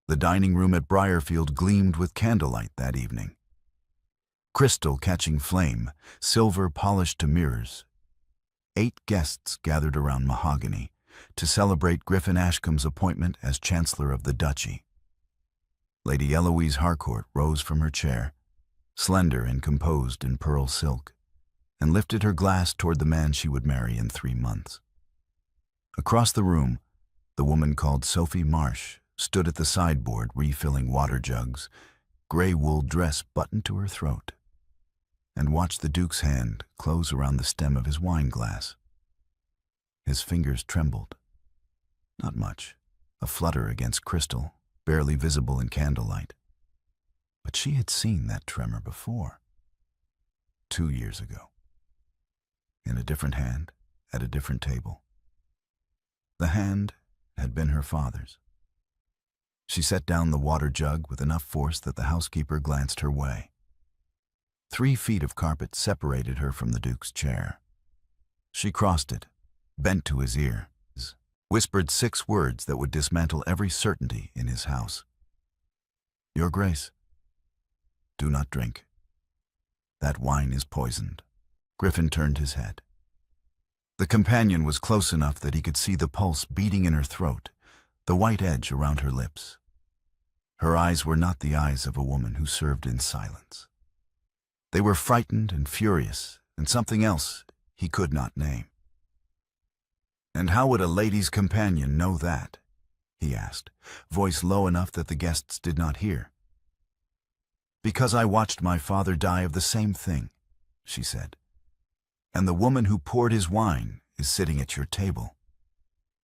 The dining room at Briarfield gleamed with candlelight that evening. Crystal catching flame, silver polished to mirrors. 8 guests gathered around mahogany to celebrate Griffin Ashcombe's appointment as Chancellor of the Duchy. Lady Eloise Harcourt rose from her chair, slender and composed in pearl silk, and lifted her glass toward the man she would marry in 3 months. Across the room, the woman called Sophie Marsh stood at the sideboard refilling water jugs, gray wool dress buttoned to her throat, and watched the Duke's hand close around the stem of his wine glass. His fingers trembled. Not much, a flutter against crystal, barely visible in candlelight. But she had seen that tremor before. 2 years ago. In a different hand, at a different table. The hand had been her father's. She set down the water jug with enough force that the housekeeper glanced her way. 3 feet of carpet separated her from the Duke's chair. She crossed it, bent to his ear, whispered 6 words that would dismantle every certainty in his house. "Your Grace, do not drink. That wine is poisoned." Griffin turned his head. The companion was close enough that he could see the pulse beating in her throat, the white edge around her lips. Her eyes were not the eyes of a woman who served in silence. They were frightened and furious, and something else he could not name. "And how would a lady's companion know that?" he asked, voice low enough that the guests did not hear. "Because I watched my father die of the same thing," she said. "And the woman who poured his wine is sitting at your table."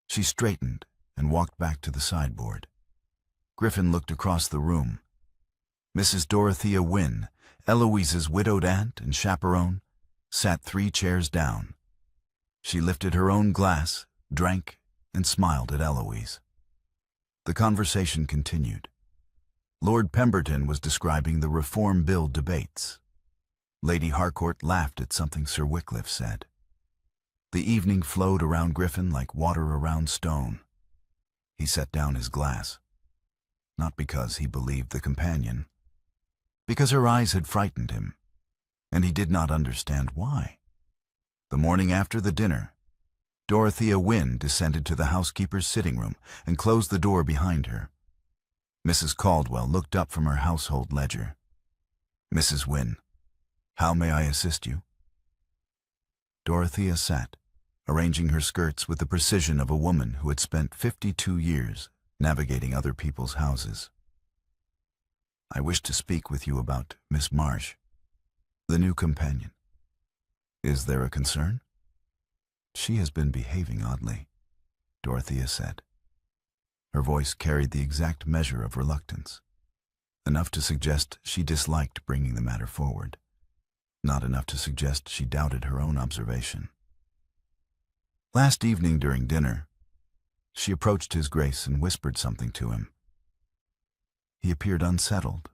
She straightened and walked back to the sideboard. Griffin looked across the room. Mrs. Dorothea Wynne, Eloise's widowed aunt and chaperone, sat 3 chairs down. She lifted her own glass, drank, and smiled at Eloise. The conversation continued. Lord Pemberton was describing the Reform Bill debates. Lady Harcourt laughed at something Sir Wycliffe said. The evening flowed around Griffin like water around stone. He set down his glass. Not because he believed the companion. Because her eyes had frightened him, and he did not understand why. The morning after the dinner, Dorothea Wynne descended to the housekeeper's sitting room and closed the door behind her. Mrs. Caldwell looked up from her household ledger. "Mrs. Wynne, how may I assist you?" Dorothea sat, arranging her skirts with the precision of a woman who had spent 52 years navigating other people's houses. "I wish to speak with you about Miss Marsh, the new companion. Is there a concern?" "She has been behaving oddly," Dorothea said. Her voice carried the exact measure of reluctance, enough to suggest she disliked bringing the matter forward, not enough to suggest she doubted her own observation. Last evening during dinner, she approached His Grace and whispered something to him. He appeared unsettled,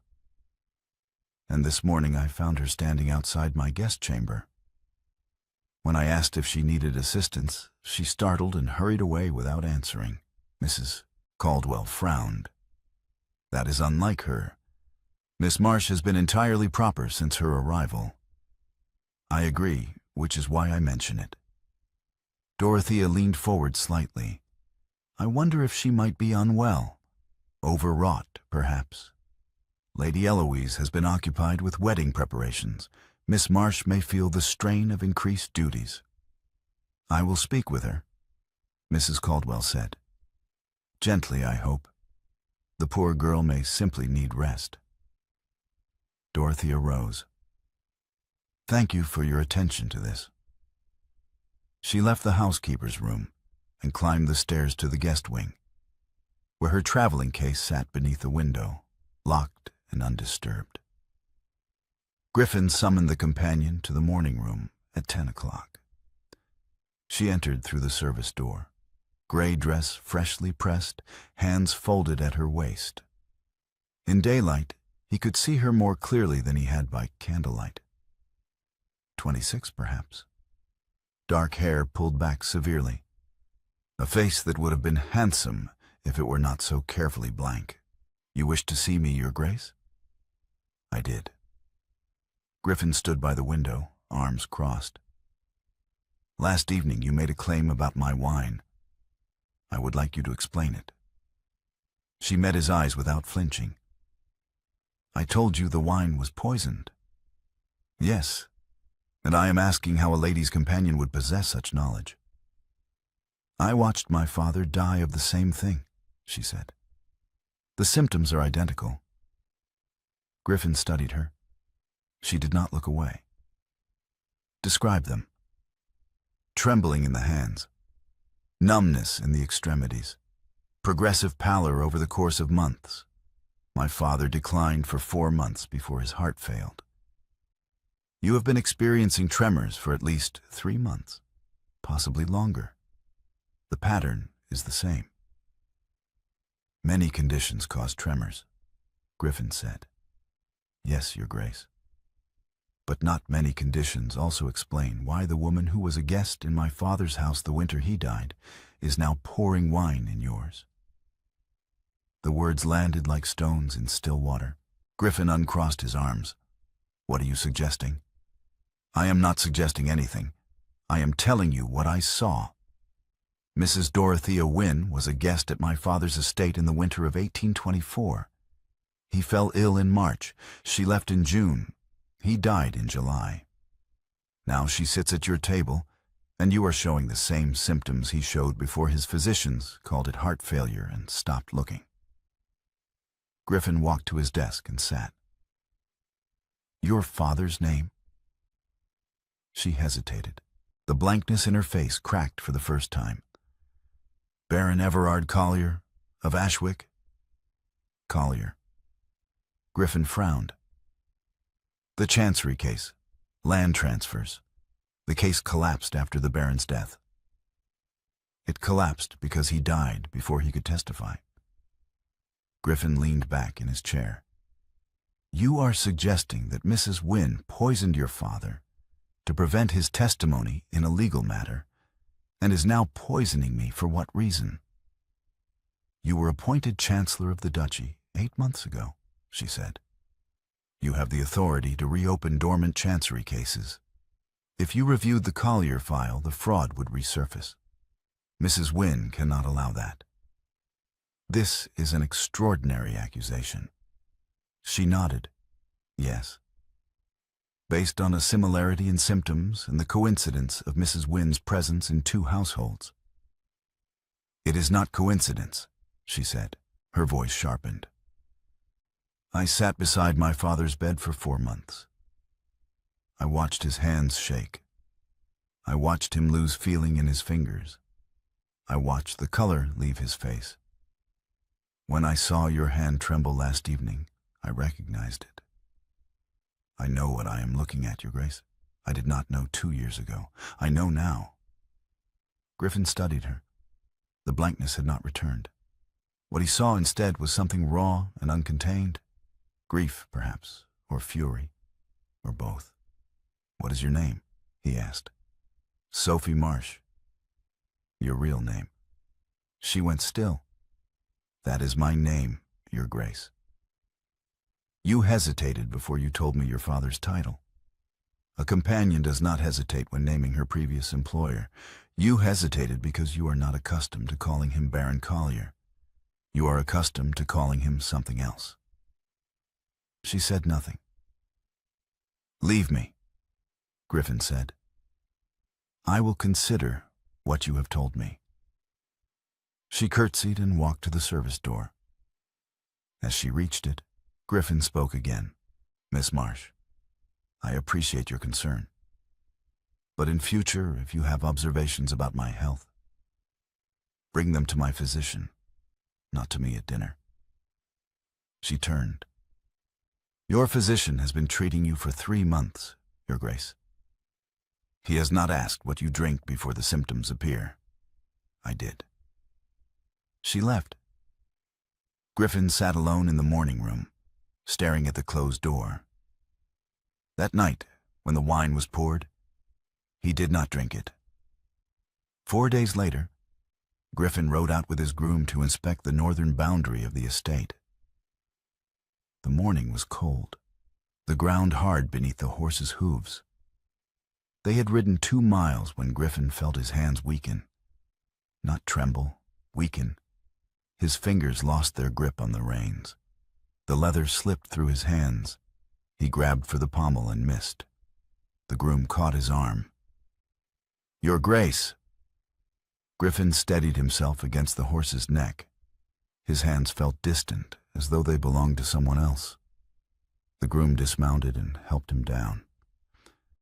and this morning I found her standing outside my guest chamber. When I asked if she needed assistance, she startled and hurried away without answering. Mrs. Caldwell frowned. "That is unlike her. Miss Marsh has been entirely proper since her arrival." "I agree, which is why I mention it." Dorothea leaned forward slightly. "I wonder if she might be unwell. Overwrought, perhaps. Lady Eloise has been occupied with wedding preparations. Miss Marsh may feel the strain of increased duties." "I will speak with her," Mrs. Caldwell said. "Gently, I hope. The poor girl may simply need rest." Dorothea rose. "Thank you for your attention to this." She left the housekeeper's room and climbed the stairs to the guest wing, where her traveling case sat beneath a window, locked and undisturbed. Griffin summoned the companion to the morning room at 10 o'clock. She entered through the service door, gray dress freshly pressed, hands folded at her waist. In daylight, he could see her more clearly than he had by candlelight. 26, perhaps. Dark hair pulled back severely. A face that would have been handsome if it were not so carefully blank. You wished to see me, Your Grace? I did. Griffin stood by the window, arms crossed. Last evening you made a claim about my wine. I would like you to explain it. She met his eyes without flinching. I told you the wine was poisoned. Yes, and I am asking how a lady's companion would possess such knowledge. I watched my father die of the same thing, she said. The symptoms are identical. Griffin studied her. She did not look away. Describe them. Trembling in the hands, numbness in the extremities, progressive pallor over the course of months. My father declined for 4 months before his heart failed. You have been experiencing tremors for at least 3 months, possibly longer. The pattern is the same. Many conditions cause tremors, Griffin said. Yes, Your Grace. But not many conditions also explain why the woman who was a guest in my father's house the winter he died is now pouring wine in yours. The words landed like stones in still water. Griffin uncrossed his arms. What are you suggesting? I am not suggesting anything. I am telling you what I saw. Mrs. Dorothea Wynne was a guest at my father's estate in the winter of 1824. He fell ill in March. She left in June. He died in July. Now she sits at your table, and you are showing the same symptoms he showed before his physicians called it heart failure and stopped looking. Griffin walked to his desk and sat. Your father's name? She hesitated. The blankness in her face cracked for the first time. Baron Everard Collier, of Ashwick? Collier. Griffin frowned. The Chancery case, land transfers. The case collapsed after the Baron's death. It collapsed because he died before he could testify. Griffin leaned back in his chair. You are suggesting that Mrs. Wynne poisoned your father to prevent his testimony in a legal matter, and is now poisoning me for what reason? You were appointed Chancellor of the Duchy 8 months ago, she said. You have the authority to reopen dormant Chancery cases. If you reviewed the Collier file, the fraud would resurface. Mrs. Wynne cannot allow that. This is an extraordinary accusation. She nodded. Yes. Based on a similarity in symptoms and the coincidence of Mrs. Wynne's presence in 2 households. It is not coincidence, she said, her voice sharpened. I sat beside my father's bed for 4 months. I watched his hands shake. I watched him lose feeling in his fingers. I watched the color leave his face. When I saw your hand tremble last evening, I recognized it. I know what I am looking at, Your Grace. I did not know 2 years ago. I know now. Griffin studied her. The blankness had not returned. What he saw instead was something raw and uncontained. Grief, perhaps, or fury, or both. What is your name? He asked. Sophie Marsh. Your real name. She went still. That is my name, Your Grace. You hesitated before you told me your father's title. A companion does not hesitate when naming her previous employer. You hesitated because you are not accustomed to calling him Baron Collier. You are accustomed to calling him something else. She said nothing. Leave me, Griffin said. I will consider what you have told me. She curtsied and walked to the service door. As she reached it, Griffin spoke again. Miss Marsh, I appreciate your concern. But in future, if you have observations about my health, bring them to my physician, not to me at dinner. She turned. Your physician has been treating you for 3 months, Your Grace. He has not asked what you drink before the symptoms appear. I did. She left. Griffin sat alone in the morning room, staring at the closed door. That night, when the wine was poured, he did not drink it. 4 days later, Griffin rode out with his groom to inspect the northern boundary of the estate. The morning was cold, the ground hard beneath the horses' hooves. They had ridden 2 miles when Griffin felt his hands weaken. Not tremble, weaken. His fingers lost their grip on the reins. The leather slipped through his hands. He grabbed for the pommel and missed. The groom caught his arm. "Your Grace!" Griffin steadied himself against the horse's neck. His hands felt distant, as though they belonged to someone else. The groom dismounted and helped him down.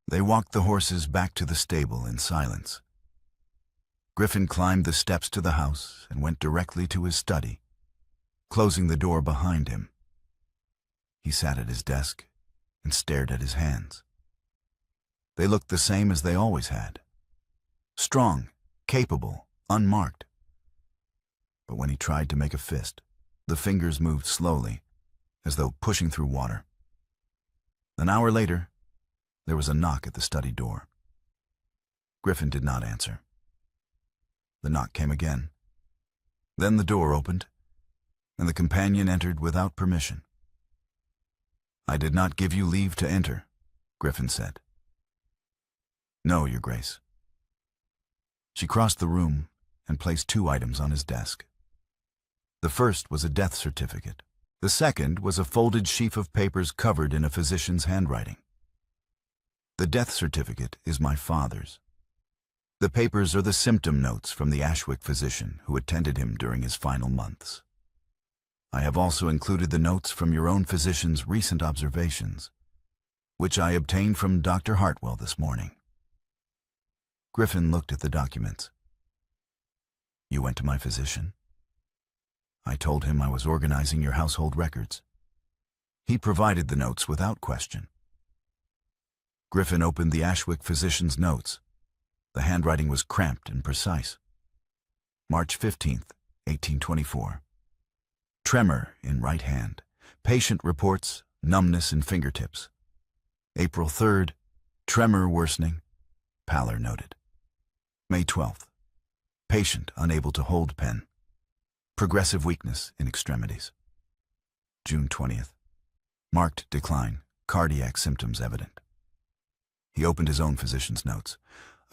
They walked the horses back to the stable in silence. Griffin climbed the steps to the house and went directly to his study, closing the door behind him. He sat at his desk and stared at his hands. They looked the same as they always had. Strong, capable, unmarked. But when he tried to make a fist, the fingers moved slowly, as though pushing through water. An hour later, there was a knock at the study door. Griffin did not answer. The knock came again. Then the door opened, and the companion entered without permission. "I did not give you leave to enter," Griffin said. "No, Your Grace." She crossed the room and placed 2 items on his desk. The first was a death certificate. The second was a folded sheaf of papers covered in a physician's handwriting. "The death certificate is my father's. The papers are the symptom notes from the Ashwick physician who attended him during his final months. I have also included the notes from your own physician's recent observations, which I obtained from Dr. Hartwell this morning." Griffin looked at the documents. "You went to my physician?" "I told him I was organizing your household records. He provided the notes without question." Griffin opened the Ashwick physician's notes. The handwriting was cramped and precise. March 15th, 1824. Tremor in right hand. Patient reports numbness in fingertips. April 3rd, tremor worsening. Pallor noted. May 12th. Patient unable to hold pen. Progressive weakness in extremities. June 20th. Marked decline. Cardiac symptoms evident. He opened his own physician's notes.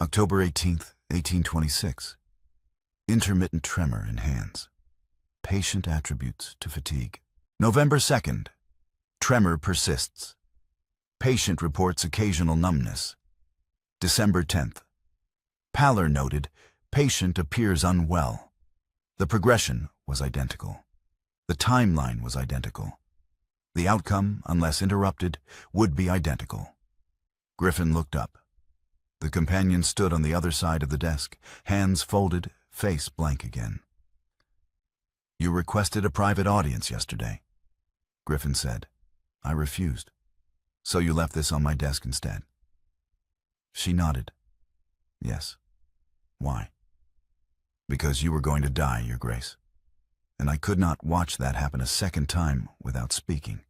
October 18th, 1826. Intermittent tremor in hands. Patient attributes to fatigue. November 2nd. Tremor persists. Patient reports occasional numbness. December 10th. Pallor noted. Patient appears unwell. The progression was identical. The timeline was identical. The outcome, unless interrupted, would be identical. Griffin looked up. The companion stood on the other side of the desk, hands folded, face blank again. "You requested a private audience yesterday," Griffin said. "I refused. So you left this on my desk instead." She nodded. "Yes." "Why?" "Because you were going to die, Your Grace, and I could not watch that happen a second time without speaking."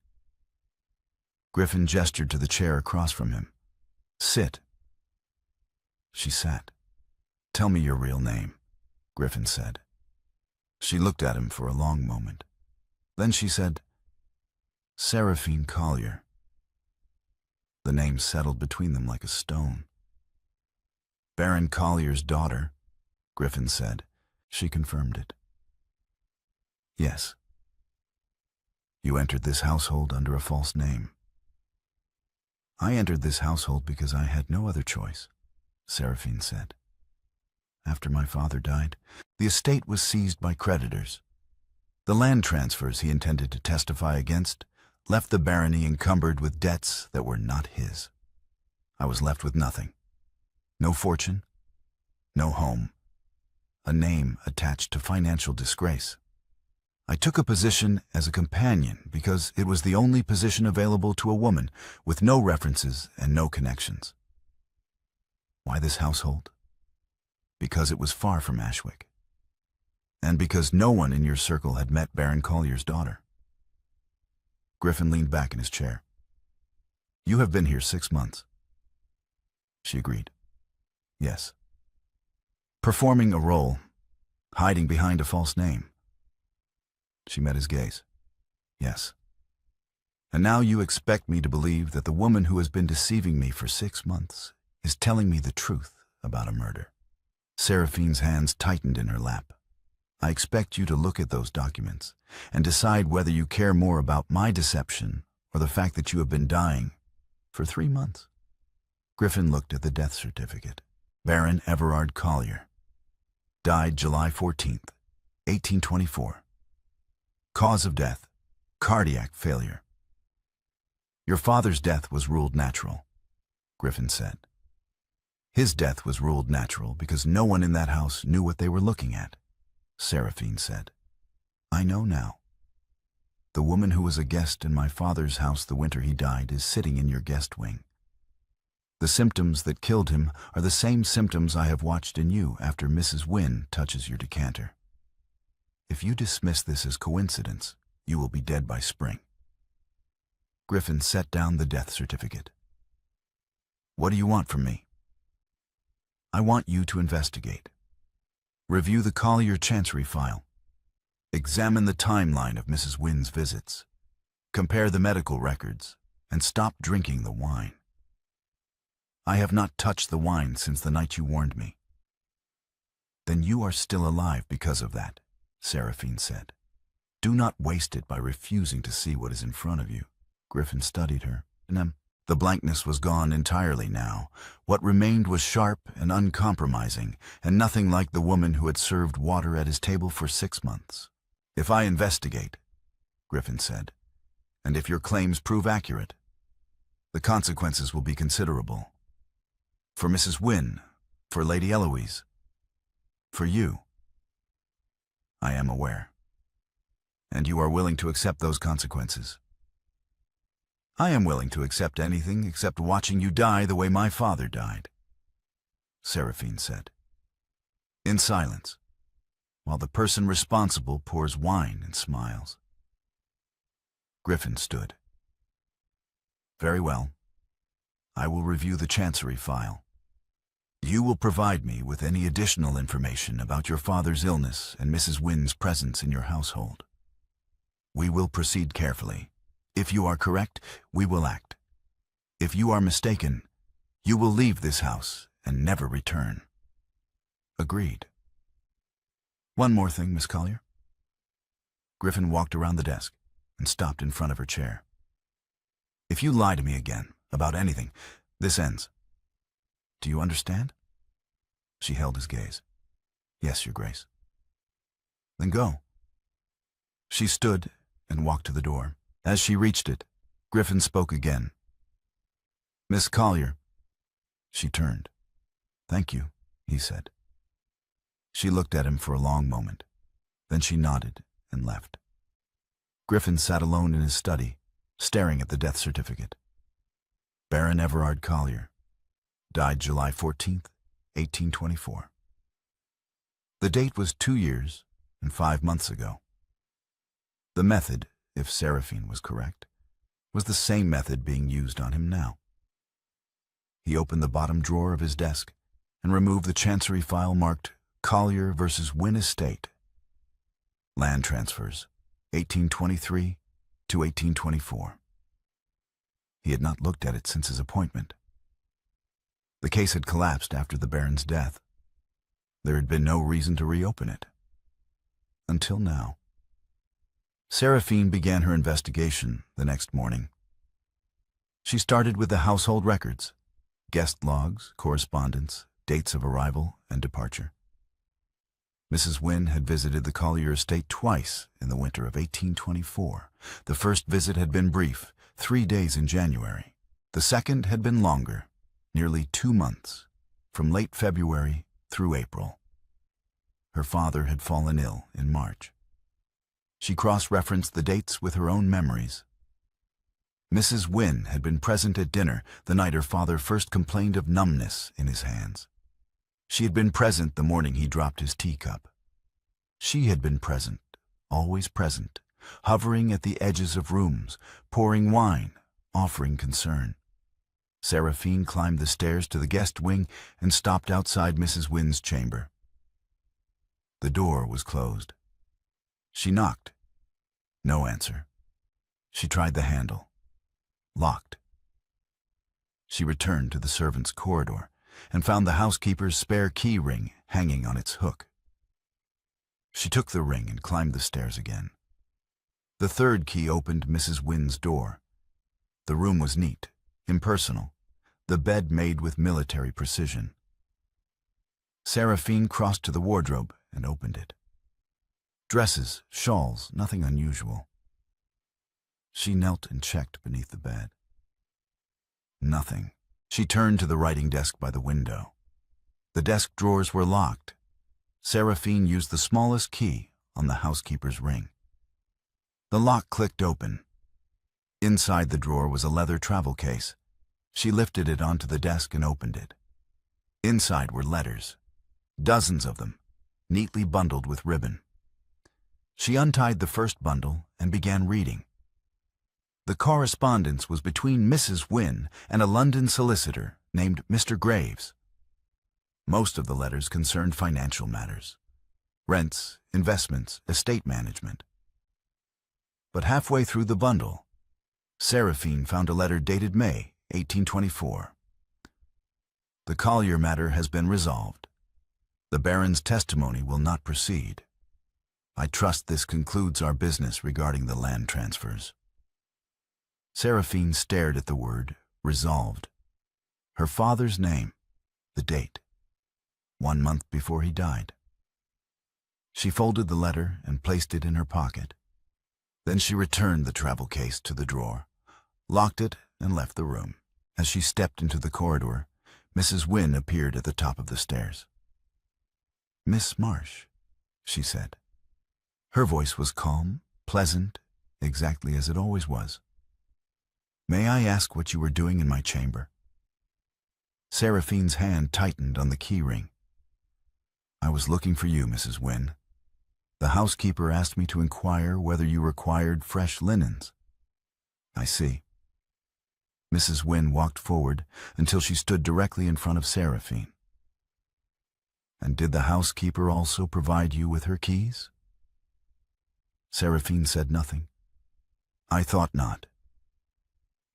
Griffin gestured to the chair across from him. "Sit." She sat. "Tell me your real name," Griffin said. She looked at him for a long moment. Then she said, "Seraphine Collier." The name settled between them like a stone. "Baron Collier's daughter," Griffin said. She confirmed it. "Yes." "You entered this household under a false name." "I entered this household because I had no other choice," Seraphine said. "After my father died, the estate was seized by creditors. The land transfers he intended to testify against left the barony encumbered with debts that were not his. I was left with nothing. No fortune, no home, a name attached to financial disgrace. I took a position as a companion because it was the only position available to a woman with no references and no connections. Why this household? Because it was far from Ashwick, and because no one in your circle had met Baron Collier's daughter." Griffin leaned back in his chair. "You have been here 6 months." She agreed. "Yes." "Performing a role, hiding behind a false name." She met his gaze. "Yes." And now you expect me to believe that the woman who has been deceiving me for 6 months is telling me the truth about a murder. Seraphine's hands tightened in her lap. I expect you to look at those documents and decide whether you care more about my deception or the fact that you have been dying for 3 months. Griffin looked at the death certificate. Baron Everard Collier. Died July 14th, 1824. Cause of death, cardiac failure. Your father's death was ruled natural, Griffin said. His death was ruled natural because no one in that house knew what they were looking at, Seraphine said. I know now. The woman who was a guest in my father's house the winter he died is sitting in your guest wing. The symptoms that killed him are the same symptoms I have watched in you after Mrs. Wynne touches your decanter. If you dismiss this as coincidence, you will be dead by spring. Griffin set down the death certificate. What do you want from me? I want you to investigate. Review the Collier Chancery file. Examine the timeline of Mrs. Wynne's visits. Compare the medical records, and stop drinking the wine. I have not touched the wine since the night you warned me. Then you are still alive because of that, Seraphine said. Do not waste it by refusing to see what is in front of you. Griffin studied her. The blankness was gone entirely now. What remained was sharp and uncompromising, and nothing like the woman who had served water at his table for 6 months. If I investigate, Griffin said, and if your claims prove accurate, the consequences will be considerable. For Mrs. Wynne, for Lady Eloise, for you. I am aware. And you are willing to accept those consequences. I am willing to accept anything except watching you die the way my father died, Seraphine said. In silence, while the person responsible pours wine and smiles. Griffin stood. Very well. I will review the Chancery file. You will provide me with any additional information about your father's illness and Mrs. Wynne's presence in your household. We will proceed carefully. If you are correct, we will act. If you are mistaken, you will leave this house and never return. Agreed. One more thing, Miss Collier. Griffin walked around the desk and stopped in front of her chair. If you lie to me again about anything, this ends. Do you understand? She held his gaze. Yes, Your Grace. Then go. She stood and walked to the door. As she reached it, Griffin spoke again. Miss Collier. She turned. Thank you, he said. She looked at him for a long moment. Then she nodded and left. Griffin sat alone in his study, staring at the death certificate. Baron Everard Collier. Died July 14th, 1824. The date was 2 years and 5 months ago. The method, if Seraphine was correct, was the same method being used on him now. He opened the bottom drawer of his desk and removed the Chancery file marked Collier versus Wynne Estate. Land transfers, 1823 to 1824. He had not looked at it since his appointment. The case had collapsed after the Baron's death. There had been no reason to reopen it. Until now. Seraphine began her investigation the next morning. She started with the household records, guest logs, correspondence, dates of arrival and departure. Mrs. Wynne had visited the Collier estate twice in the winter of 1824. The first visit had been brief, 3 days in January. The second had been longer, nearly 2 months, from late February through April. Her father had fallen ill in March. She cross-referenced the dates with her own memories. Mrs. Wynne had been present at dinner the night her father first complained of numbness in his hands. She had been present the morning he dropped his teacup. She had been present, always present, hovering at the edges of rooms, pouring wine, offering concern. Seraphine climbed the stairs to the guest wing and stopped outside Mrs. Wynne's chamber. The door was closed. She knocked. No answer. She tried the handle. locked. She returned to the servants' corridor and found the housekeeper's spare key ring hanging on its hook. She took the ring and climbed the stairs again. The third key opened Mrs. Wynn's door. The room was neat, impersonal, the bed made with military precision. Seraphine crossed to the wardrobe and opened it. Dresses, shawls, nothing unusual. She knelt and checked beneath the bed. Nothing. She turned to the writing desk by the window. The desk drawers were locked. Seraphine used the smallest key on the housekeeper's ring. The lock clicked open. Inside the drawer was a leather travel case. She lifted it onto the desk and opened it. Inside were letters, dozens of them, neatly bundled with ribbon. She untied the first bundle and began reading. The correspondence was between Mrs. Wynne and a London solicitor named Mr. Graves. Most of the letters concerned financial matters, rents, investments, estate management. But halfway through the bundle, Seraphine found a letter dated May 1824. The Collier matter has been resolved. The Baron's testimony will not proceed. I trust this concludes our business regarding the land transfers. Seraphine stared at the word resolved. Her father's name, the date, 1 month before he died. She folded the letter and placed it in her pocket. Then she returned the travel case to the drawer, locked it, and left the room. As she stepped into the corridor, Mrs. Wynne appeared at the top of the stairs. "Miss Marsh," she said. Her voice was calm, pleasant, exactly as it always was. "May I ask what you were doing in my chamber?" Seraphine's hand tightened on the key ring. "I was looking for you, Mrs. Wynne. The housekeeper asked me to inquire whether you required fresh linens." "I see." Mrs. Wynne walked forward until she stood directly in front of Seraphine. "And did the housekeeper also provide you with her keys?" Seraphine said nothing. "I thought not."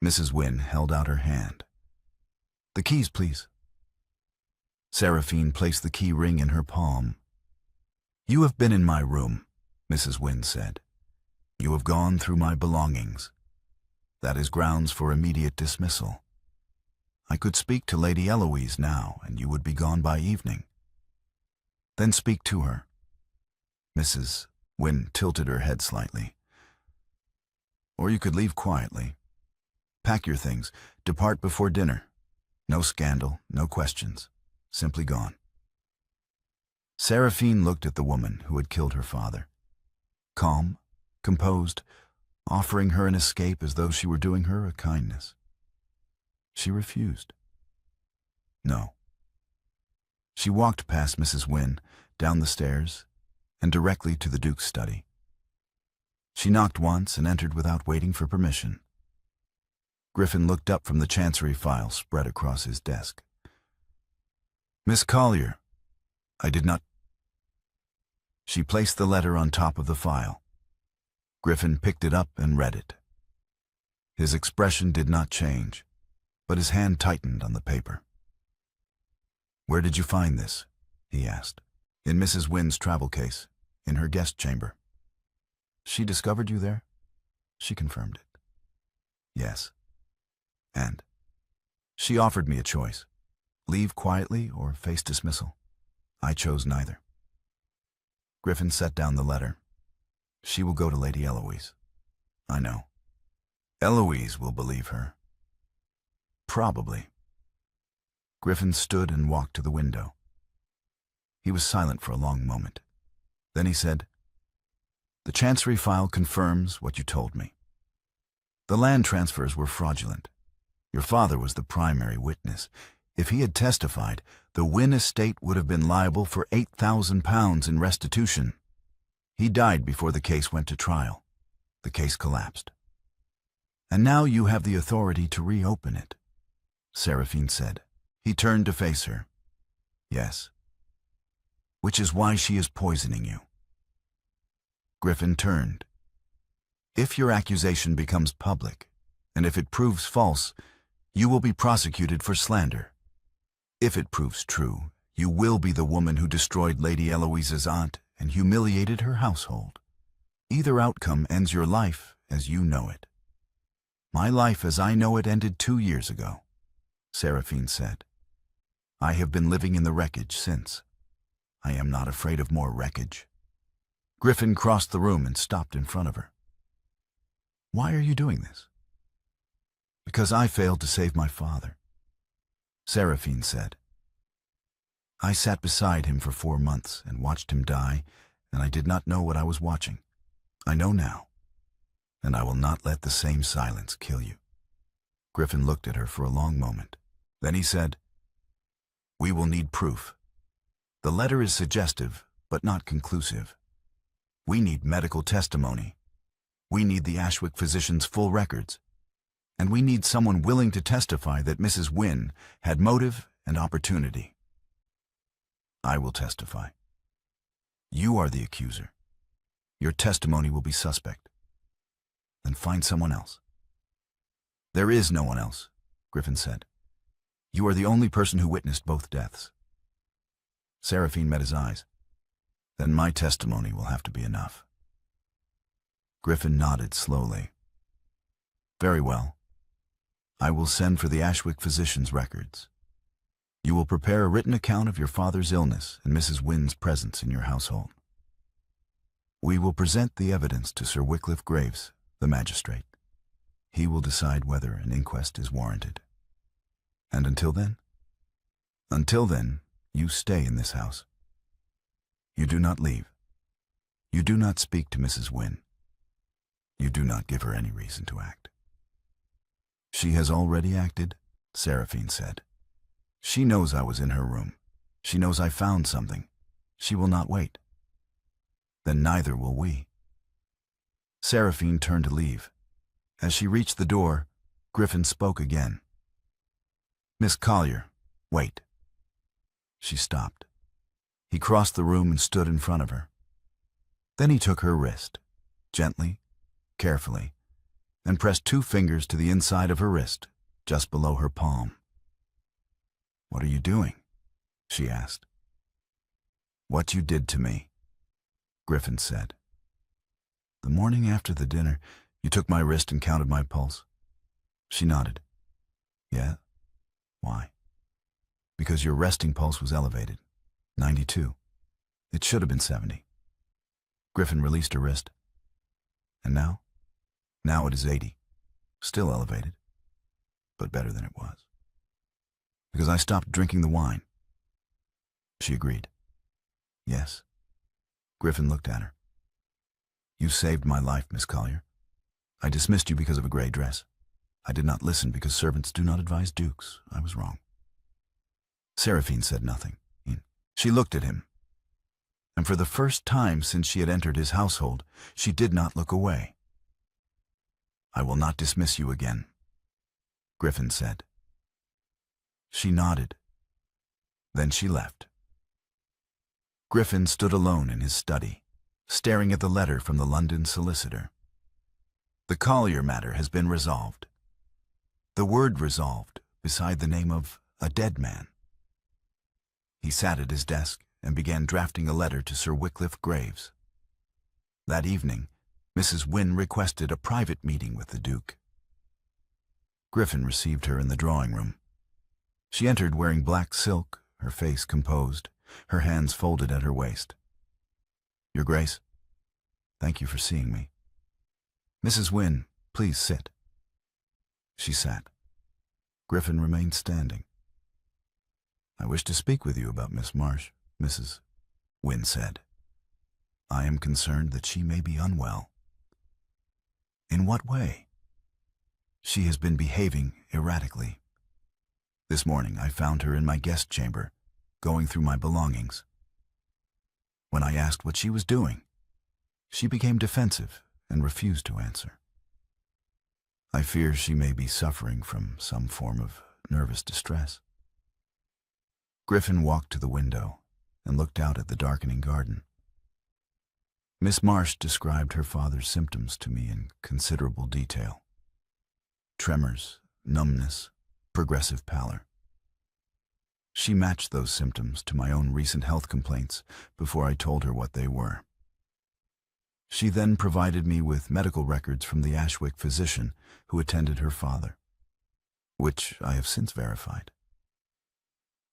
Mrs. Wynne held out her hand. "The keys, please." Seraphine placed the key ring in her palm. "You have been in my room," Mrs. Wynne said. "You have gone through my belongings. That is grounds for immediate dismissal. I could speak to Lady Eloise now, and you would be gone by evening." "Then speak to her." Mrs. Wynne tilted her head slightly. "Or you could leave quietly. Pack your things, depart before dinner. No scandal, no questions. Simply gone." Seraphine looked at the woman who had killed her father. Calm, composed, offering her an escape as though she were doing her a kindness. She refused. No. She walked past Mrs. Wynne, down the stairs, and directly to the Duke's study. She knocked once and entered without waiting for permission. Griffin looked up from the chancery file spread across his desk. "Miss Collier, I did not—" She placed the letter on top of the file. Griffin picked it up and read it. His expression did not change, but his hand tightened on the paper. "Where did you find this?" he asked. "In Mrs. Wynne's travel case, in her guest chamber." "She discovered you there?" She confirmed it. "Yes." "And?" "She offered me a choice. Leave quietly or face dismissal. I chose neither." Griffin set down the letter. "She will go to Lady Eloise." "I know." "Eloise will believe her." "Probably." Griffin stood and walked to the window. He was silent for a long moment. Then he said, "The chancery file confirms what you told me. The land transfers were fraudulent. Your father was the primary witness. If he had testified, the Wynne estate would have been liable for £8,000 in restitution. He died before the case went to trial. The case collapsed. And now you have the authority to reopen it," Seraphine said. He turned to face her. "Yes. Which is why she is poisoning you." Griffin turned. "If your accusation becomes public, and if it proves false, you will be prosecuted for slander. If it proves true, you will be the woman who destroyed Lady Eloise's aunt and humiliated her household. Either outcome ends your life as you know it. My life as I know it ended 2 years ago, Seraphine said. I have been living in the wreckage since. I am not afraid of more wreckage. Griffin crossed the room and stopped in front of her. Why are you doing this? Because I failed to save my father, Seraphine said. I sat beside him for 4 months and watched him die, and I did not know what I was watching. I know now, and I will not let the same silence kill you. Griffin looked at her for a long moment. Then he said, We will need proof. The letter is suggestive, but not conclusive. We need medical testimony. We need the Ashwick physician's full records. And we need someone willing to testify that Mrs. Wynne had motive and opportunity. I will testify. You are the accuser. Your testimony will be suspect. Then find someone else. There is no one else, Griffin said. You are the only person who witnessed both deaths. Seraphine met his eyes. Then my testimony will have to be enough. Griffin nodded slowly. Very well. I will send for the Ashwick physician's records. You will prepare a written account of your father's illness and Mrs. Wynne's presence in your household. We will present the evidence to Sir Wycliffe Graves, the magistrate. He will decide whether an inquest is warranted. And until then? Until then, you stay in this house. You do not leave. You do not speak to Mrs. Wynne. You do not give her any reason to act. She has already acted, Seraphine said. She knows I was in her room. She knows I found something. She will not wait. Then neither will we. Seraphine turned to leave. As she reached the door, Griffin spoke again. Miss Collier, wait. She stopped. He crossed the room and stood in front of her. Then he took her wrist, gently, carefully, and pressed 2 fingers to the inside of her wrist, just below her palm. What are you doing? She asked. What you did to me, Griffin said. The morning after the dinner, you took my wrist and counted my pulse. She nodded. Yeah? Why? Because your resting pulse was elevated. 92. It should have been 70. Griffin released her wrist. And now? Now it is 80. Still elevated, but better than it was. Because I stopped drinking the wine. She agreed. Yes. Griffin looked at her. You saved my life, Miss Collier. I dismissed you because of a gray dress. I did not listen because servants do not advise dukes. I was wrong. Seraphine said nothing. She looked at him. And for the first time since she had entered his household, she did not look away. I will not dismiss you again, Griffin said. She nodded. Then she left. Griffin stood alone in his study, staring at the letter from the London solicitor. The Collier matter has been resolved. The word resolved beside the name of a dead man. He sat at his desk and began drafting a letter to Sir Wycliffe Graves. That evening, Mrs. Wynne requested a private meeting with the Duke. Griffin received her in the drawing room. She entered wearing black silk, her face composed, her hands folded at her waist. Your Grace, thank you for seeing me. Mrs. Wynne, please sit. She sat. Griffin remained standing. I wish to speak with you about Miss Marsh, Mrs. Wynne said. I am concerned that she may be unwell. In what way? She has been behaving erratically. This morning I found her in my guest chamber, going through my belongings. When I asked what she was doing, she became defensive and refused to answer. I fear she may be suffering from some form of nervous distress. Griffin walked to the window and looked out at the darkening garden. Miss Marsh described her father's symptoms to me in considerable detail. tremors, numbness, progressive pallor. She matched those symptoms to my own recent health complaints before I told her what they were. She then provided me with medical records from the Ashwick physician who attended her father, which I have since verified.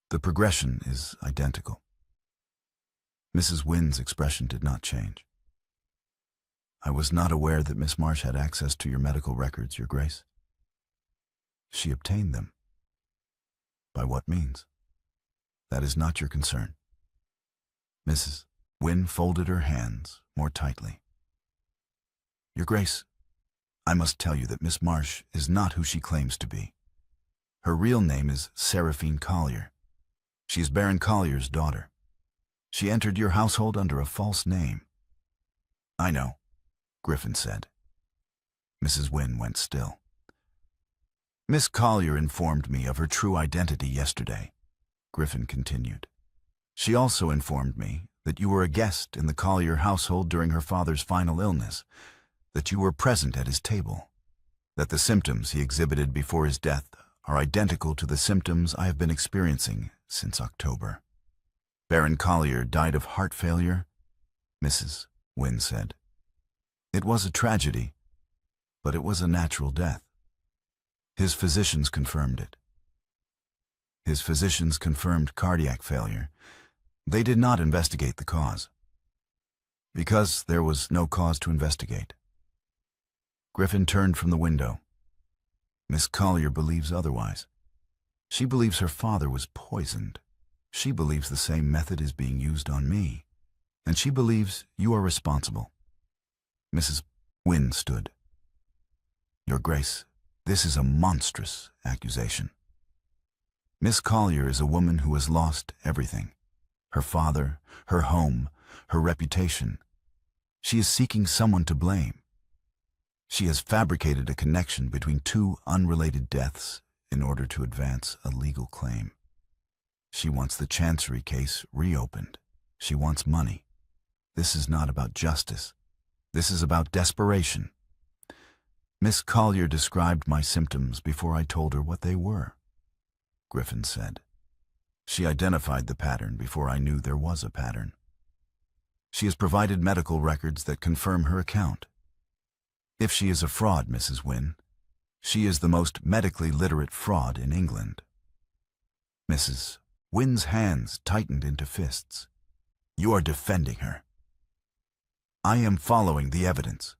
The progression is identical. Mrs. Wynne's expression did not change. I was not aware that Miss Marsh had access to your medical records, Your Grace. She obtained them. By what means? That is not your concern. Mrs. Wynne folded her hands more tightly. Your Grace, I must tell you that Miss Marsh is not who she claims to be. Her real name is Seraphine Collier. She is Baron Collier's daughter. She entered your household under a false name. I know, Griffin said. Mrs. Wynne went still. Miss Collier informed me of her true identity yesterday, Griffin continued. She also informed me that you were a guest in the Collier household during her father's final illness, that you were present at his table, that the symptoms he exhibited before his death are identical to the symptoms I have been experiencing since October. Baron Collier died of heart failure, Mrs. Wynne said. It was a tragedy, but it was a natural death. His physicians confirmed it. His physicians confirmed cardiac failure. They did not investigate the cause, because there was no cause to investigate. Griffin turned from the window. Miss Collier believes otherwise. She believes her father was poisoned. She believes the same method is being used on me, and she believes you are responsible. Mrs. Wynne stood. Your Grace, this is a monstrous accusation. Miss Collier is a woman who has lost everything. Her father, her home, her reputation. She is seeking someone to blame. She has fabricated a connection between two unrelated deaths in order to advance a legal claim. She wants the Chancery case reopened. She wants money. This is not about justice. This is about desperation. Miss Collier described my symptoms before I told her what they were, Griffin said. She identified the pattern before I knew there was a pattern. She has provided medical records that confirm her account. If she is a fraud, Mrs. Wynne, she is the most medically literate fraud in England. Mrs. Wynne's hands tightened into fists. You are defending her. I am following the evidence.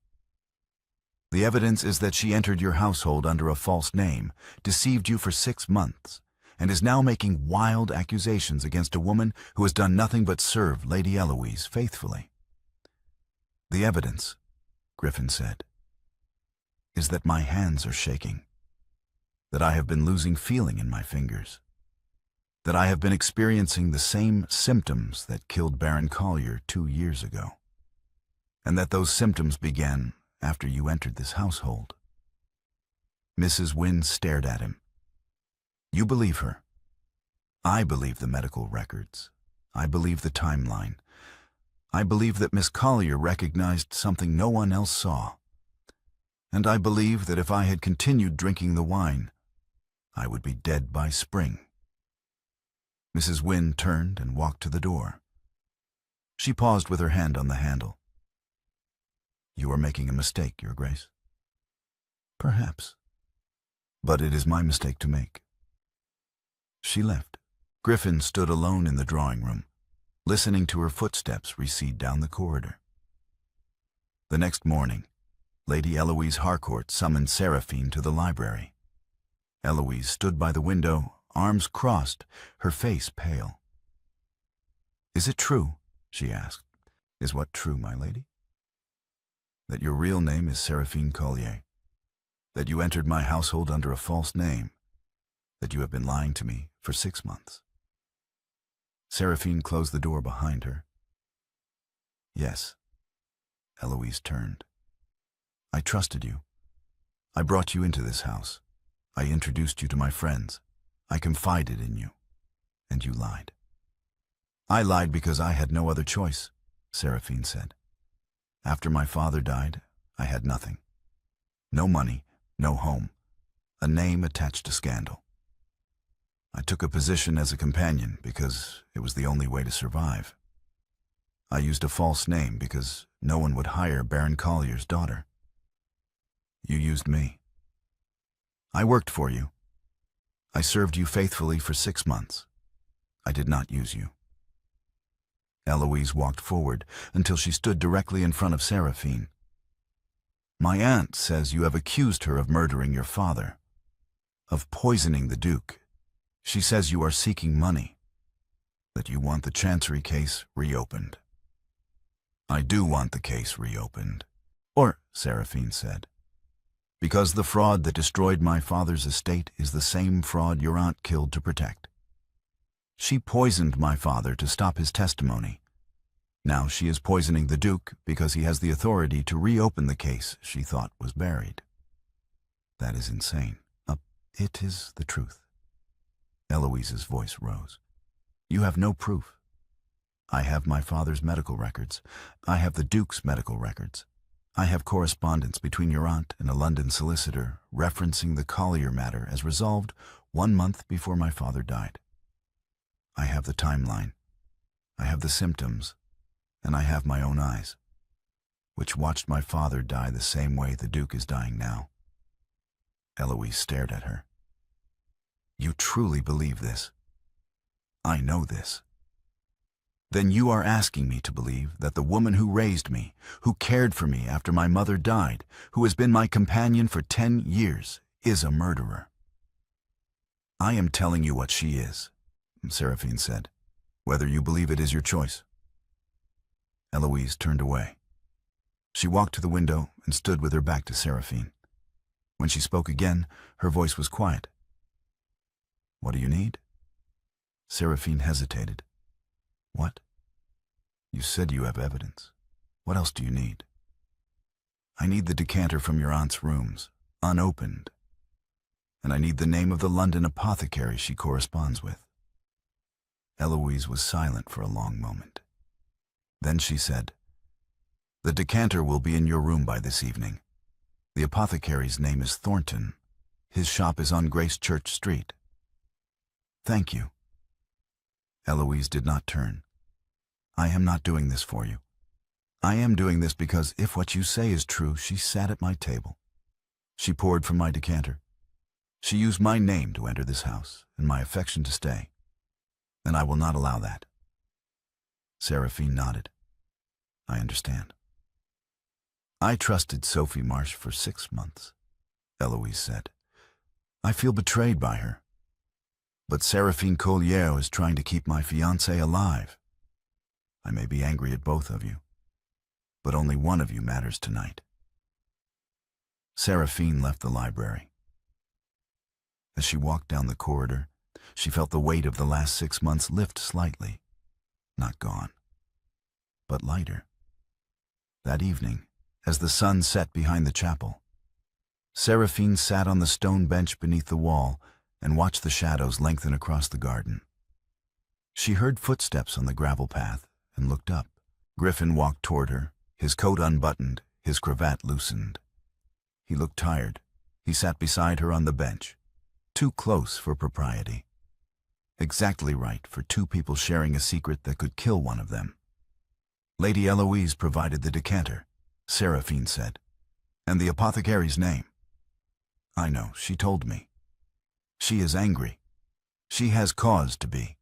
The evidence is that she entered your household under a false name, deceived you for 6 months, and is now making wild accusations against a woman who has done nothing but serve Lady Eloise faithfully. The evidence, Griffin said, is that my hands are shaking, that I have been losing feeling in my fingers, that I have been experiencing the same symptoms that killed Baron Collier 2 years ago, and that those symptoms began after you entered this household. Mrs. Wynne stared at him. You believe her. I believe the medical records. I believe the timeline. I believe that Miss Collier recognized something no one else saw. And I believe that if I had continued drinking the wine, I would be dead by spring. Mrs. Wynne turned and walked to the door. She paused with her hand on the handle. You are making a mistake, Your Grace. Perhaps. But it is my mistake to make. She left. Griffin stood alone in the drawing room, listening to her footsteps recede down the corridor. The next morning, Lady Eloise Harcourt summoned Seraphine to the library. Eloise stood by the window, arms crossed, her face pale. Is it true? She asked. Is what true, my lady? That your real name is Seraphine Collier, that you entered my household under a false name, that you have been lying to me for 6 months. Seraphine closed the door behind her. Yes. Eloise turned. I trusted you. I brought you into this house. I introduced you to my friends. I confided in you. And you lied. I lied because I had no other choice, Seraphine said. After my father died, I had nothing. No money, no home, a name attached to scandal. I took a position as a companion because it was the only way to survive. I used a false name because no one would hire Baron Collier's daughter. You used me. I worked for you. I served you faithfully for 6 months. I did not use you. Eloise walked forward until she stood directly in front of Seraphine. My aunt says you have accused her of murdering your father, of poisoning the Duke. She says you are seeking money, that you want the Chancery case reopened. I do want the case reopened, or, Seraphine said, because the fraud that destroyed my father's estate is the same fraud your aunt killed to protect. She poisoned my father to stop his testimony. Now she is poisoning the Duke because he has the authority to reopen the case she thought was buried. That is insane. It is the truth. Eloise's voice rose. You have no proof. I have my father's medical records. I have the Duke's medical records. I have correspondence between your aunt and a London solicitor referencing the Collier matter as resolved 1 month before my father died. I have the timeline. I have the symptoms. And I have my own eyes, which watched my father die the same way the Duke is dying now. Eloise stared at her. You truly believe this? I know this. Then you are asking me to believe that the woman who raised me, who cared for me after my mother died, who has been my companion for 10 years, is a murderer. I am telling you what she is, Seraphine said. Whether you believe it is your choice. Eloise turned away. She walked to the window and stood with her back to Seraphine. When she spoke again, her voice was quiet. What do you need? Seraphine hesitated. What? You said you have evidence. What else do you need? I need the decanter from your aunt's rooms, unopened. And I need the name of the London apothecary she corresponds with. Eloise was silent for a long moment. Then she said, The decanter will be in your room by this evening. The apothecary's name is Thornton. His shop is on Grace Church Street. Thank you. Eloise did not turn. I am not doing this for you. I am doing this because if what you say is true, she sat at my table. She poured from my decanter. She used my name to enter this house and my affection to stay. And I will not allow that. Seraphine nodded. I understand. I trusted Sophie Marsh for 6 months, Eloise said. I feel betrayed by her. But Seraphine Collier is trying to keep my fiancé alive. I may be angry at both of you, but only one of you matters tonight. Seraphine left the library. As she walked down the corridor, she felt the weight of the last 6 months lift slightly, not gone, but lighter. That evening, as the sun set behind the chapel, Seraphine sat on the stone bench beneath the wall and watched the shadows lengthen across the garden. She heard footsteps on the gravel path and looked up. Griffin walked toward her, his coat unbuttoned, his cravat loosened. He looked tired. He sat beside her on the bench, too close for propriety. Exactly right for 2 people sharing a secret that could kill one of them. Lady Eloise provided the decanter, Seraphine said, and the apothecary's name. I know, she told me. She is angry. She has cause to be.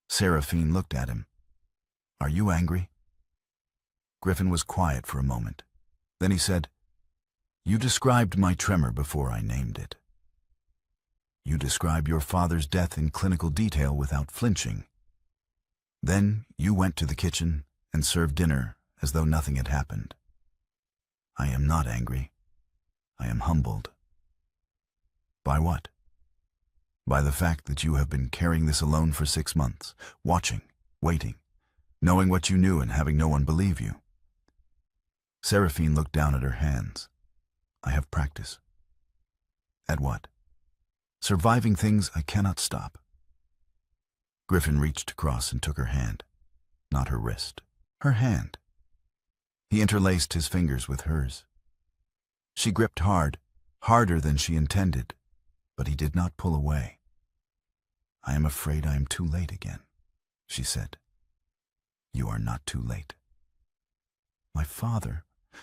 Seraphine looked at him. Are you angry? Griffin was quiet for a moment. Then he said, You described my tremor before I named it. You described your father's death in clinical detail without flinching. Then you went to the kitchen and served dinner as though nothing had happened. I am not angry. I am humbled. By what? By the fact that you have been carrying this alone for 6 months, watching, waiting, knowing what you knew and having no one believe you. Seraphine looked down at her hands. I have practice. At what? Surviving things I cannot stop. Griffin reached across and took her hand, not her wrist, her hand. He interlaced his fingers with hers. She gripped hard, harder than she intended, but he did not pull away. "I am afraid I am too late again," she said. "You are not too late.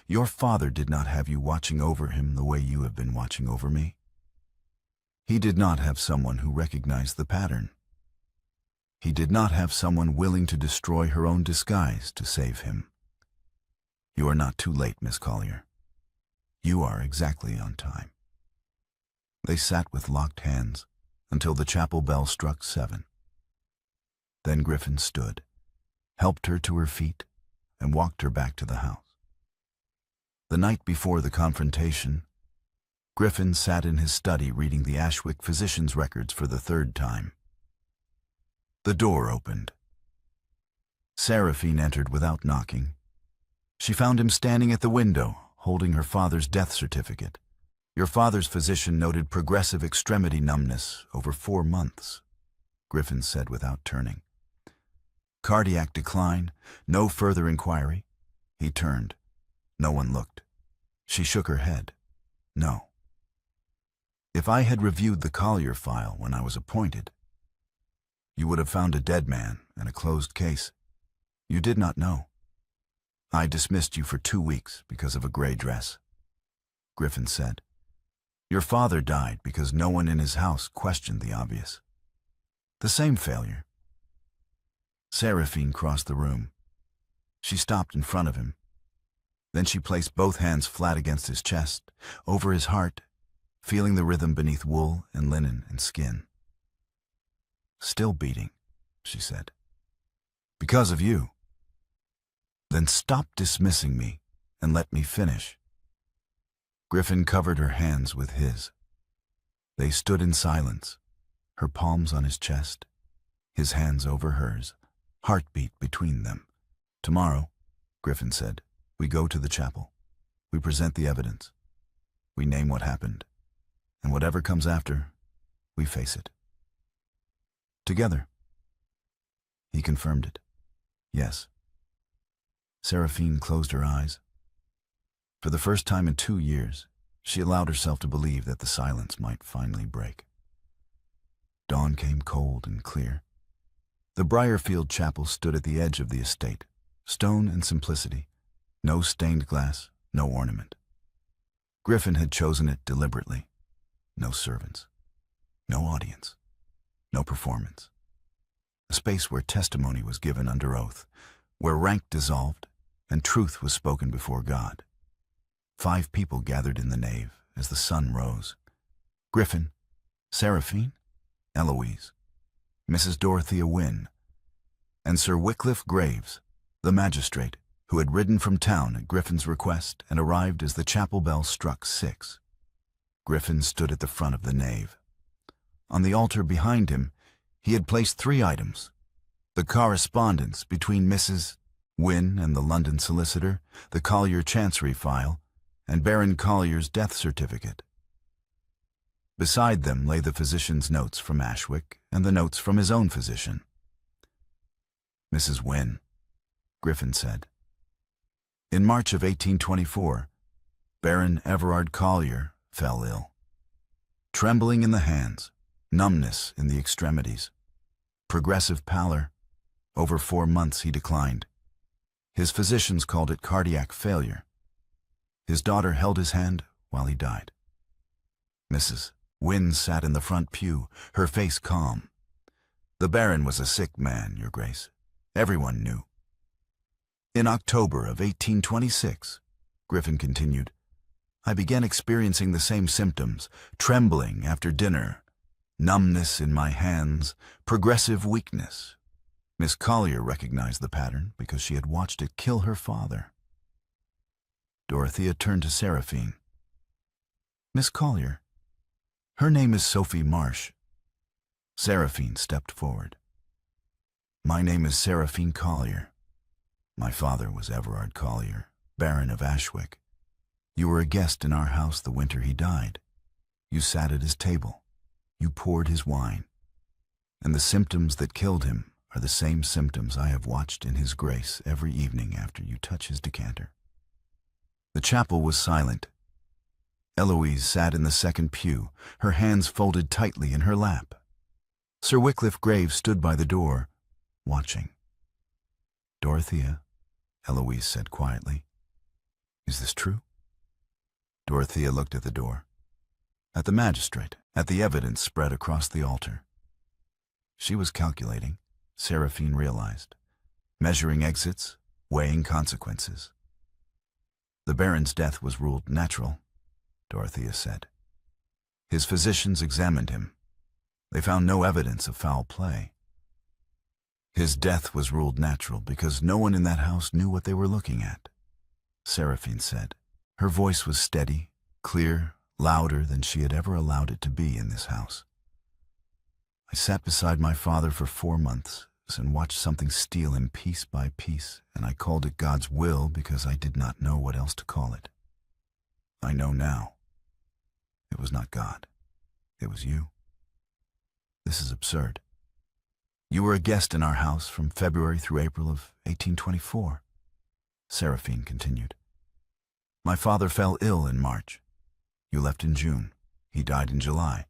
Your father did not have you watching over him the way you have been watching over me. He did not have someone who recognized the pattern. He did not have someone willing to destroy her own disguise to save him. You are not too late, Miss Collier. You are exactly on time." They sat with locked hands until the chapel bell struck 7. Then Griffin stood, helped her to her feet, and walked her back to the house. The night before the confrontation, Griffin sat in his study reading the Ashwick physician's records for the 3rd time. The door opened. Seraphine entered without knocking. She found him standing at the window, holding her father's death certificate. "Your father's physician noted progressive extremity numbness over 4 months, Griffin said without turning. "Cardiac decline, no further inquiry." He turned. No one looked. She shook her head. "No." "If I had reviewed the Collier file when I was appointed, you would have found a dead man and a closed case. You did not know. I dismissed you for 2 weeks because of a gray dress," Griffin said. "Your father died because no one in his house questioned the obvious. The same failure." Seraphine crossed the room. She stopped in front of him. Then she placed both hands flat against his chest, over his heart, feeling the rhythm beneath wool and linen and skin. "Still beating," she said. "Because of you." "Then stop dismissing me and let me finish." Griffin covered her hands with his. They stood in silence, her palms on his chest, his hands over hers, heartbeat between them. "Tomorrow," Griffin said, "we go to the chapel. We present the evidence. We name what happened. And whatever comes after, we face it. Together." He confirmed it. "Yes." Seraphine closed her eyes. For the first time in 2 years, she allowed herself to believe that the silence might finally break. Dawn came cold and clear. The Briarfield Chapel stood at the edge of the estate, stone and simplicity, no stained glass, no ornament. Griffin had chosen it deliberately. No servants, no audience, no performance. A space where testimony was given under oath, where rank dissolved and truth was spoken before God. 5 people gathered in the nave as the sun rose. Griffin, Seraphine, Eloise, Mrs. Dorothea Wynne, and Sir Wycliffe Graves, the magistrate, who had ridden from town at Griffin's request and arrived as the chapel bell struck 6. Griffin stood at the front of the nave. On the altar behind him, he had placed 3 items: the correspondence between Mrs. Wynne and the London solicitor, the Collier Chancery file, and Baron Collier's death certificate. Beside them lay the physician's notes from Ashwick and the notes from his own physician. "Mrs. Wynne," Griffin said. "In March of 1824, Baron Everard Collier fell ill. Trembling in the hands, numbness in the extremities, progressive pallor. Over 4 months he declined. His physicians called it cardiac failure. His daughter held his hand while he died." Mrs. Wynne sat in the front pew, her face calm. "The Baron was a sick man, Your Grace. Everyone knew. In October of 1826, Griffin continued, I began experiencing the same symptoms: trembling after dinner, numbness in my hands, progressive weakness. Miss Collier recognized the pattern because she had watched it kill her father." Dorothea turned to Seraphine. "Miss Collier, her name is Sophie Marsh." Seraphine stepped forward. "My name is Seraphine Collier. My father was Everard Collier, Baron of Ashwick. You were a guest in our house the winter he died. You sat at his table. You poured his wine. And the symptoms that killed him are the same symptoms I have watched in his grace every evening after you touch his decanter." The chapel was silent. Eloise sat in the second pew, her hands folded tightly in her lap. Sir Wycliffe Graves stood by the door, watching. "Dorothea," Eloise said quietly, "is this true?" Dorothea looked at the door, at the magistrate, at the evidence spread across the altar. She was calculating, Seraphine realized, measuring exits, weighing consequences. "The Baron's death was ruled natural," Dorothea said. "His physicians examined him. They found no evidence of foul play. His death was ruled natural because no one in that house knew what they were looking at," Seraphine said. Her voice was steady, clear, louder than she had ever allowed it to be in this house. "I sat beside my father for 4 months and watched something steal him piece by piece, and I called it God's will because I did not know what else to call it. I know now. It was not God. It was you. This is absurd. You were a guest in our house from February through April of 1824. Seraphine continued. "My father fell ill in March. You left in June. He died in July.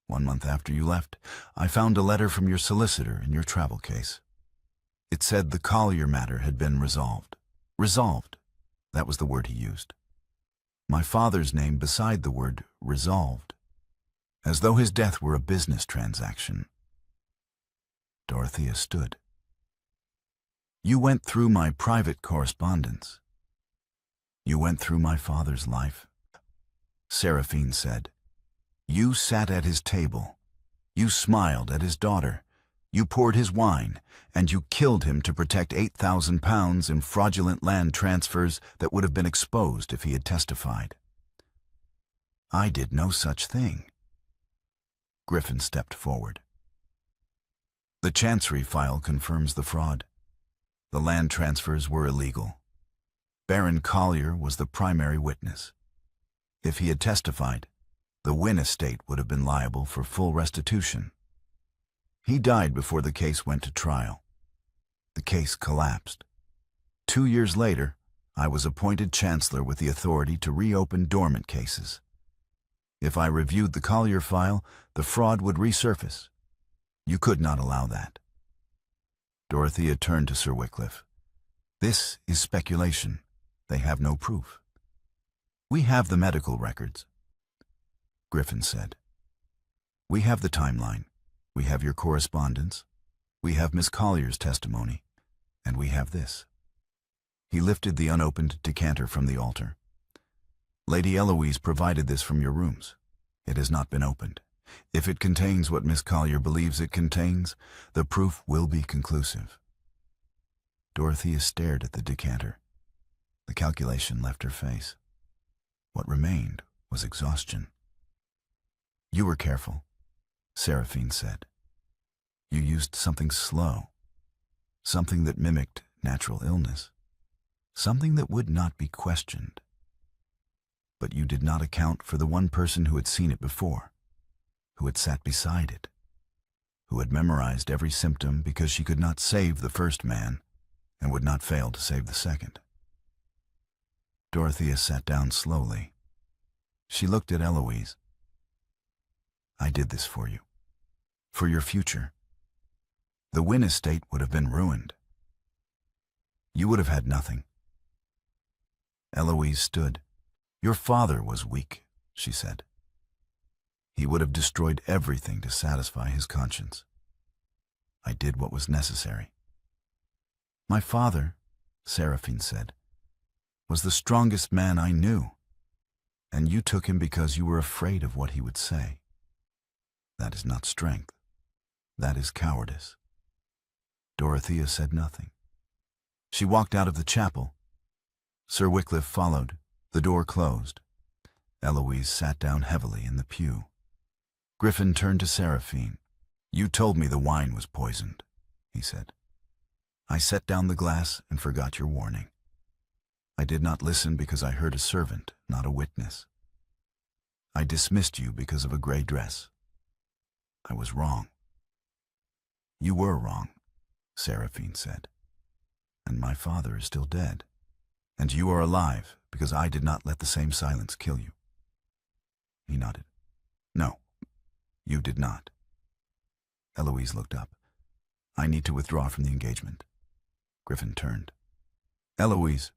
1 month after you left, I found a letter from your solicitor in your travel case. It said the Collier matter had been resolved. Resolved. That was the word he used. My father's name beside the word resolved, as though his death were a business transaction." Dorothea stood. "You went through my private correspondence. You went through my father's life," Seraphine said. "You sat at his table. You smiled at his daughter. You poured his wine, and you killed him to protect £8,000 in fraudulent land transfers that would have been exposed if he had testified. I did no such thing." Griffin stepped forward. "The Chancery file confirms the fraud. The land transfers were illegal. Baron Collier was the primary witness. If he had testified, the Wynne estate would have been liable for full restitution. He died before the case went to trial. The case collapsed. 2 years later, I was appointed Chancellor with the authority to reopen dormant cases. If I reviewed the Collier file, the fraud would resurface. You could not allow that." Dorothea turned to Sir Wycliffe. "This is speculation. They have no proof." "We have the medical records," Griffin said. "We have the timeline. We have your correspondence. We have Miss Collier's testimony. And we have this." He lifted the unopened decanter from the altar. "Lady Eloise provided this from your rooms. It has not been opened. If it contains what Miss Collier believes it contains, the proof will be conclusive." Dorothea stared at the decanter. The calculation left her face. What remained was exhaustion. "You were careful," Seraphine said. "You used something slow, something that mimicked natural illness, something that would not be questioned. But you did not account for the one person who had seen it before, who had sat beside it, who had memorized every symptom because she could not save the first man and would not fail to save the second." Dorothea sat down slowly. She looked at Eloise. "I did this for you, for your future. The Wynne estate would have been ruined. You would have had nothing." Eloise stood. "Your father was weak," she said. "He would have destroyed everything to satisfy his conscience. I did what was necessary." "My father," Seraphine said, "was the strongest man I knew, and you took him because you were afraid of what he would say. That is not strength. That is cowardice." Dorothea said nothing. She walked out of the chapel. Sir Wycliffe followed. The door closed. Eloise sat down heavily in the pew. Griffin turned to Seraphine. "You told me the wine was poisoned," he said. "I set down the glass and forgot your warning. I did not listen because I heard a servant, not a witness. I dismissed you because of a gray dress. I was wrong." "You were wrong," Seraphine said. "And my father is still dead. And you are alive because I did not let the same silence kill you. He nodded. No, you did not. Eloise looked up. I need to withdraw from the engagement. Griffin turned. Eloise.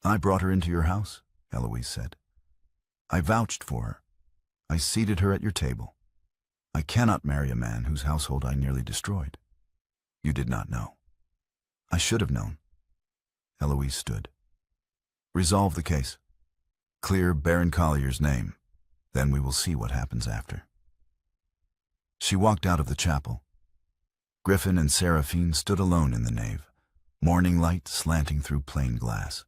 I brought her into your house, Eloise said. I vouched for her. I seated her at your table. I cannot marry a man whose household I nearly destroyed. You did not know. I should have known. Eloise stood. Resolve the case. Clear Baron Collier's name. Then we will see what happens after. She walked out of the chapel. Griffin and Seraphine stood alone in the nave, morning light slanting through plain glass.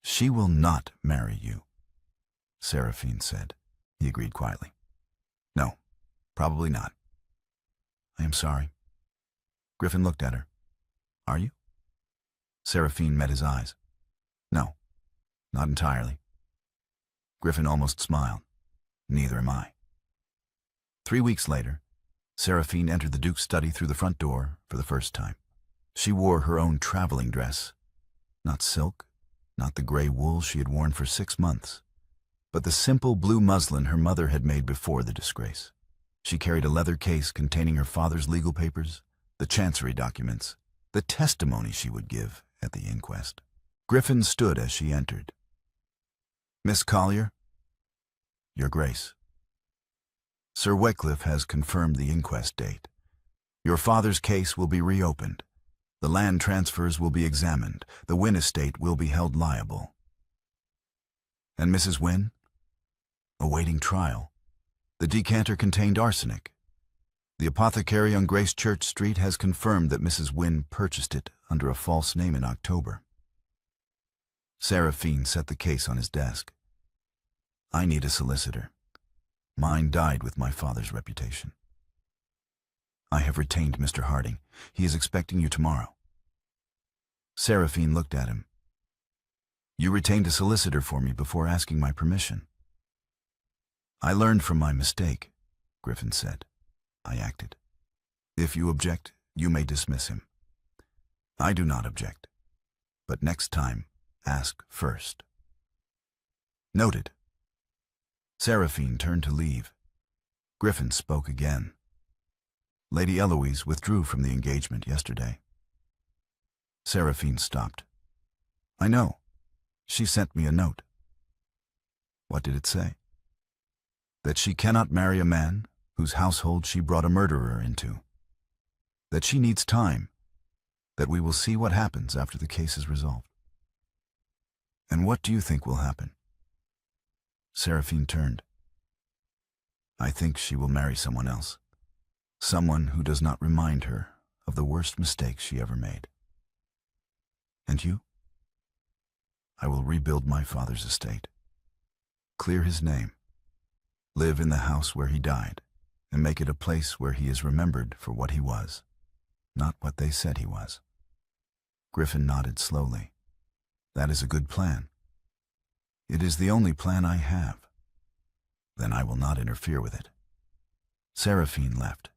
She will not marry you, Seraphine said. He agreed quietly. No, probably not. I am sorry. Griffin looked at her. Are you? Seraphine met his eyes. No, not entirely. Griffin almost smiled. Neither am I. 3 weeks later, Seraphine entered the Duke's study through the front door for the first time. She wore her own traveling dress. Not silk, not the gray wool she had worn for 6 months, but the simple blue muslin her mother had made before the disgrace. She carried a leather case containing her father's legal papers, the chancery documents, the testimony she would give at the inquest. Griffin stood as she entered. Miss Collier? Your Grace. Sir Wycliffe has confirmed the inquest date. Your father's case will be reopened. The land transfers will be examined. The Wynne estate will be held liable. And Mrs. Wynne? Awaiting trial. The decanter contained arsenic. The apothecary on Grace Church Street has confirmed that Mrs. Wynne purchased it under a false name in October. Seraphine set the case on his desk. I need a solicitor. Mine died with my father's reputation. I have retained Mr. Harding. He is expecting you tomorrow. Seraphine looked at him. You retained a solicitor for me before asking my permission. I learned from my mistake, Griffin said. I acted. If you object, you may dismiss him. I do not object. But next time, ask first. Noted. Seraphine turned to leave. Griffin spoke again. Lady Eloise withdrew from the engagement yesterday. Seraphine stopped. I know. She sent me a note. What did it say? That she cannot marry a man whose household she brought a murderer into. That she needs time. That we will see what happens after the case is resolved. And what do you think will happen? Seraphine turned. I think she will marry someone else. Someone who does not remind her of the worst mistake she ever made. And you? I will rebuild my father's estate. Clear his name. Live in the house where he died, and make it a place where he is remembered for what he was, not what they said he was. Griffin nodded slowly. That is a good plan. It is the only plan I have. Then I will not interfere with it. Seraphine left.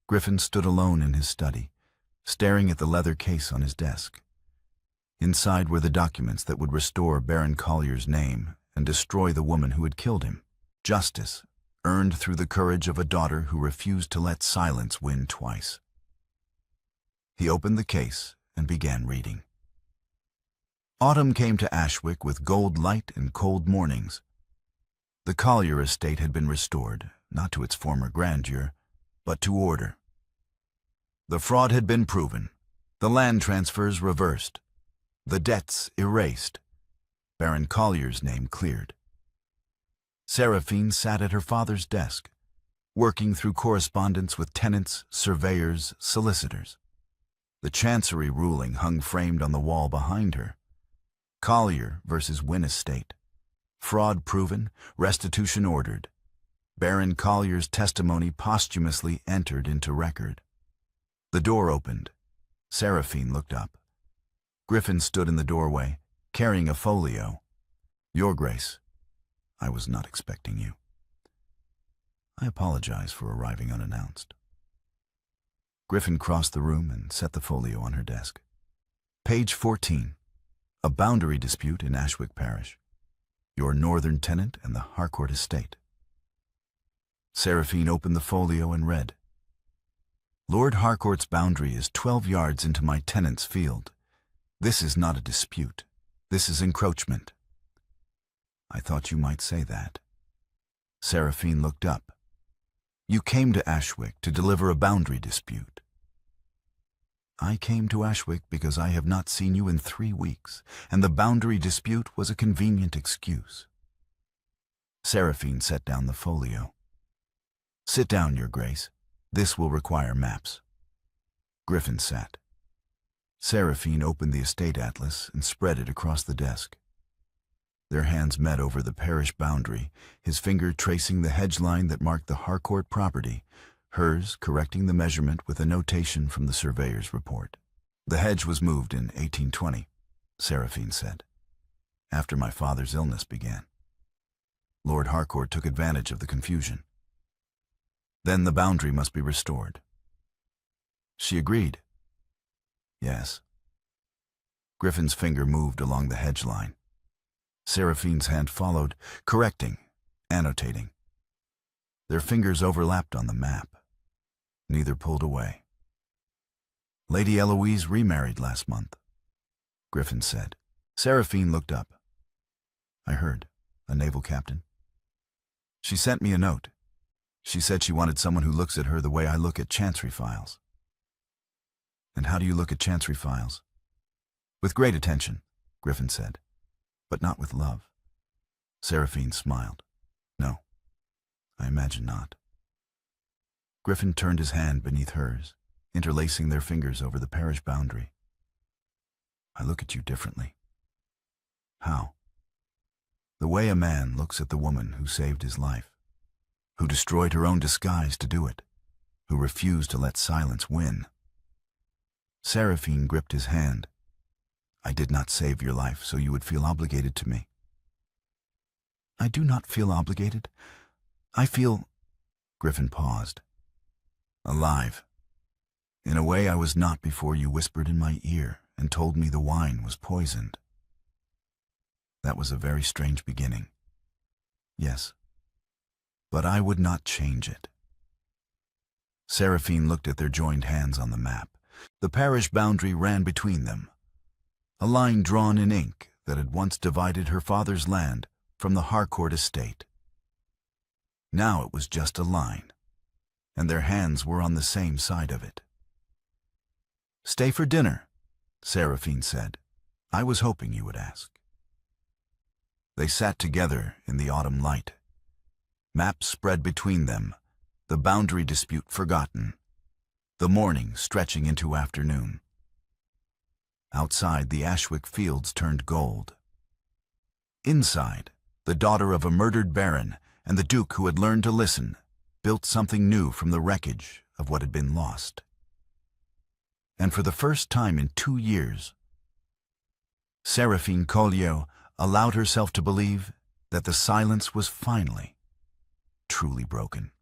Griffin stood alone in his study, staring at the leather case on his desk. Inside were the documents that would restore Baron Collier's name and destroy the woman who had killed him. Justice, earned through the courage of a daughter who refused to let silence win twice. He opened the case and began reading. Autumn came to Ashwick with gold light and cold mornings. The Collier estate had been restored, not to its former grandeur, but to order. The fraud had been proven, the land transfers reversed, the debts erased, Baron Collier's name cleared. Seraphine sat at her father's desk, working through correspondence with tenants, surveyors, solicitors. The chancery ruling hung framed on the wall behind her. Collier versus Wynne estate. Fraud proven, restitution ordered. Baron Collier's testimony posthumously entered into record. The door opened. Seraphine looked up. Griffin stood in the doorway, carrying a folio. Your Grace, I was not expecting you. I apologize for arriving unannounced. Griffin crossed the room and set the folio on her desk. Page 14. A boundary dispute in Ashwick Parish. Your northern tenant and the Harcourt estate. Seraphine opened the folio and read, Lord Harcourt's boundary is 12 yards into my tenant's field. This is not a dispute. This is encroachment. I thought you might say that. Seraphine looked up. You came to Ashwick to deliver a boundary dispute. I came to Ashwick because I have not seen you in 3 weeks, and the boundary dispute was a convenient excuse. Seraphine set down the folio. Sit down, Your Grace. This will require maps. Griffin sat. Seraphine opened the estate atlas and spread it across the desk. Their hands met over the parish boundary, his finger tracing the hedge line that marked the Harcourt property, hers correcting the measurement with a notation from the surveyor's report. The hedge was moved in 1820, Seraphine said, after my father's illness began. Lord Harcourt took advantage of the confusion. Then the boundary must be restored. She agreed. Yes. Griffin's finger moved along the hedge line. Seraphine's hand followed, correcting, annotating. Their fingers overlapped on the map. Neither pulled away. Lady Eloise remarried last month, Griffin said. Seraphine looked up. I heard. A naval captain. She sent me a note. She said she wanted someone who looks at her the way I look at chancery files. And how do you look at chancery files? With great attention, Griffin said, but not with love. Seraphine smiled. No, I imagine not. Griffin turned his hand beneath hers, interlacing their fingers over the parish boundary. I look at you differently. How? The way a man looks at the woman who saved his life, who destroyed her own disguise to do it, who refused to let silence win. Seraphine gripped his hand. I did not save your life so you would feel obligated to me. I do not feel obligated. I feel... Griffin paused. Alive. In a way I was not before you whispered in my ear and told me the wine was poisoned. That was a very strange beginning. Yes. But I would not change it. Seraphine looked at their joined hands on the map. The parish boundary ran between them. A line drawn in ink that had once divided her father's land from the Harcourt estate. Now it was just a line, and their hands were on the same side of it. Stay for dinner, Seraphine said. I was hoping you would ask. They sat together in the autumn light. Maps spread between them, the boundary dispute forgotten, the morning stretching into afternoon. Outside, the Ashwick fields turned gold. Inside, the daughter of a murdered baron and the duke who had learned to listen built something new from the wreckage of what had been lost. And for the first time in 2 years, Seraphine Colliot allowed herself to believe that the silence was finally, truly broken.